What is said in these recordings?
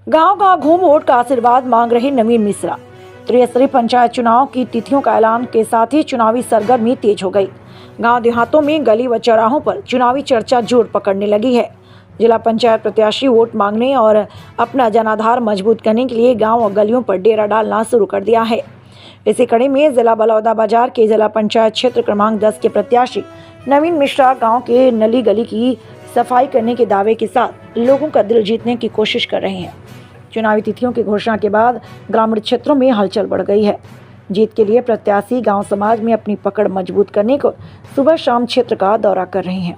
गांव-गांव घूम वोट का आशीर्वाद मांग रहे नवीन मिश्रा। त्रिस्तरीय पंचायत चुनाव की तिथियों का ऐलान के साथ ही चुनावी सरगर्मी तेज हो गई। गांव देहातों में गली व चौराहों पर चुनावी चर्चा जोर पकड़ने लगी है। जिला पंचायत प्रत्याशी वोट मांगने और अपना जनाधार मजबूत करने के लिए गांव और गलियों पर डेरा डालना शुरू कर दिया है। इसी कड़ी में जिला बलौदाबाजार के जिला पंचायत क्षेत्र क्रमांक 10 के प्रत्याशी नवीन मिश्रा गांव के नली गली की सफाई करने के दावे के साथ लोगों का दिल जीतने की कोशिश कर रहे हैं। चुनावी तिथियों की घोषणा के बाद ग्रामीण क्षेत्रों में हलचल बढ़ गई है। जीत के लिए प्रत्याशी गांव समाज में अपनी पकड़ मजबूत करने को सुबह शाम क्षेत्र का दौरा कर रहे हैं।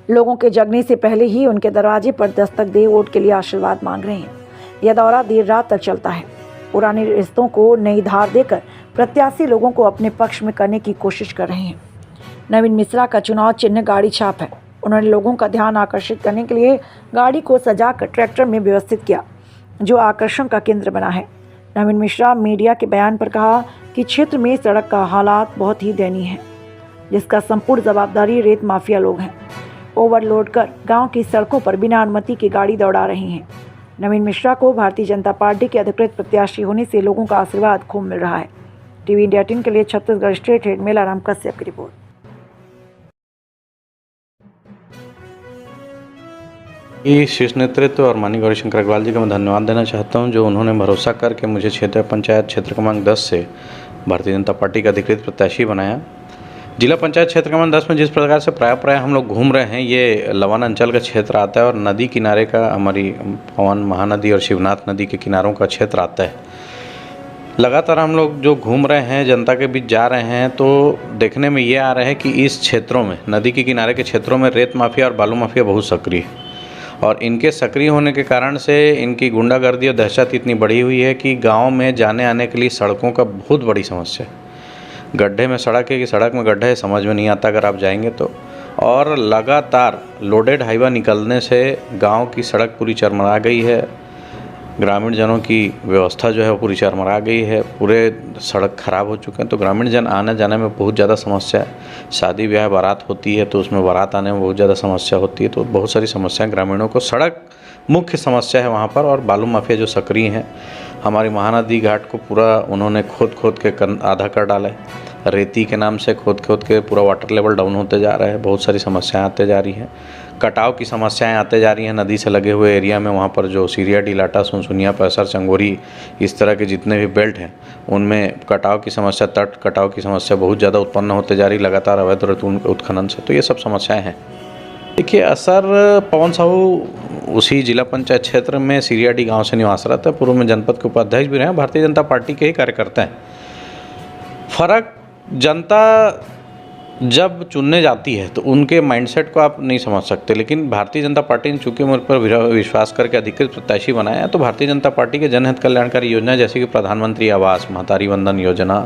लोगों के जगने से पहले ही उनके दरवाजे पर दस्तक दे वोट के लिए आशीर्वाद मांग रहे हैं। यह दौरा देर रात तक चलता है। पुराने रिश्तों को नई धार देकर प्रत्याशी लोगों को अपने पक्ष में करने की कोशिश कर रहे हैं। नवीन मिश्रा का चुनाव चिन्ह गाड़ी छाप है। उन्होंने लोगों का ध्यान आकर्षित करने के लिए गाड़ी को सजाकर ट्रैक्टर में व्यवस्थित किया, जो आकर्षण का केंद्र बना है। नवीन मिश्रा मीडिया के बयान पर कहा कि क्षेत्र में सड़क का हालात बहुत ही दयनीय है, जिसका संपूर्ण जवाबदारी रेत माफिया लोग हैं। ओवरलोड कर गांव की सड़कों पर बिना अनुमति की गाड़ी दौड़ा रहे हैं। नवीन मिश्रा को भारतीय जनता पार्टी के अधिकृत प्रत्याशी होने से लोगों का आशीर्वाद खूब मिल रहा है। टीवी इंडिया 18 के लिए छत्तीसगढ़ स्टेट हेड मेलाराम कश्यप की रिपोर्ट। शीर्ष नेतृत्व और माननीय गौरीशंकर अग्रवाल जी का मैं धन्यवाद देना चाहता हूं, जो उन्होंने भरोसा करके मुझे क्षेत्र पंचायत क्षेत्र क्रमांक 10 से भारतीय जनता पार्टी का अधिकृत प्रत्याशी बनाया। जिला पंचायत क्षेत्र क्रमांक 10 में जिस प्रकार से प्राय हम लोग घूम रहे हैं, ये लवन अंचल का क्षेत्र आता है और नदी किनारे का हमारी पवन महानदी और शिवनाथ नदी के किनारों का क्षेत्र आता है। लगातार हम लोग जो घूम रहे हैं, जनता के बीच जा रहे हैं, तो देखने में ये आ रहा है कि इस क्षेत्रों में, नदी के किनारे के क्षेत्रों में रेत माफिया और बालू माफिया बहुत सक्रिय है और इनके सक्रिय होने के कारण से इनकी गुंडागर्दी और दहशत इतनी बढ़ी हुई है कि गांव में जाने आने के लिए सड़कों का बहुत बड़ी समस्या है। गड्ढे में सड़क है कि सड़क में गड्ढे है, समझ में नहीं आता अगर आप जाएंगे तो। और लगातार लोडेड हाईवा निकलने से गांव की सड़क पूरी चरमरा गई है। ग्रामीण जनों की व्यवस्था जो है वो पूरी चरमरा गई है। पूरे सड़क खराब हो चुके हैं, तो ग्रामीण जन आने जाने में बहुत ज़्यादा समस्या है। शादी ब्याह बारात होती है तो उसमें बारात आने में बहुत ज़्यादा समस्या होती है। तो बहुत सारी समस्याएं ग्रामीणों को, सड़क मुख्य समस्या है वहाँ पर। और बालू माफिया जो सक्रिय हैं, हमारी महानदी घाट को पूरा उन्होंने खोद के आधा कर डाला है। रेती के नाम से खोद के पूरा वाटर लेवल डाउन होते जा रहा है। बहुत सारी समस्याएं आते जा रही हैं। कटाव की समस्याएं आते जा रही हैं नदी से लगे हुए एरिया में। वहाँ पर जो सीरिया, डिलाटा, सुनसुनिया, पैसर, चंगोरी, इस तरह के जितने भी बेल्ट हैं, उनमें कटाव की समस्या, तट कटाव की समस्या बहुत ज़्यादा उत्पन्न होते जा रही लगातार अवैध उत्खनन से। तो ये सब समस्याएँ हैं। देखिए, असर पवन साहू उसी जिला पंचायत क्षेत्र में सीरियाडी गांव से निवासरत है। पूर्व में जनपद के उपाध्यक्ष भी रहे, भारतीय जनता पार्टी के ही कार्यकर्ता हैं। फर्क जनता जब चुनने जाती है तो उनके माइंडसेट को आप नहीं समझ सकते, लेकिन भारतीय जनता पार्टी ने चूंकि मुझ पर विश्वास करके अधिकृत प्रत्याशी बनाया है, तो भारतीय जनता पार्टी के जनहित कल्याणकारी योजना जैसे कि प्रधानमंत्री आवास, महतारी वंदन योजना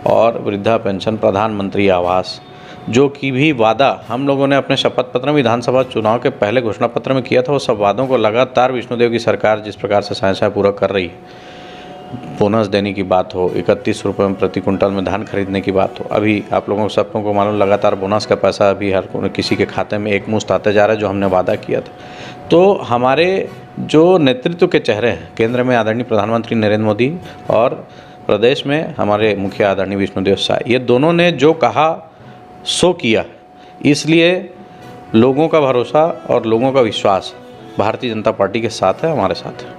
और वृद्धा पेंशन, प्रधानमंत्री आवास, जो कि भी वादा हम लोगों ने अपने शपथ पत्र में विधानसभा चुनाव के पहले घोषणा पत्र में किया था, वो सब वादों को लगातार विष्णुदेव की सरकार जिस प्रकार से साय पूरा कर रही है। बोनस देने की बात हो, 31 रुपये में प्रति कुंटल में धान खरीदने की बात हो, अभी आप लोगों को सबको मालूम, लगातार बोनस का पैसा अभी हर किसी के खाते में एक मुश्त आते जा रहा है, जो हमने वादा किया था। तो हमारे जो नेतृत्व के चेहरे हैं, केंद्र में आदरणीय प्रधानमंत्री नरेंद्र मोदी और प्रदेश में हमारे मुखिया आदरणीय विष्णुदेव साय, ये दोनों ने जो कहा सो किया। इसलिए लोगों का भरोसा और लोगों का विश्वास भारतीय जनता पार्टी के साथ है, हमारे साथ है।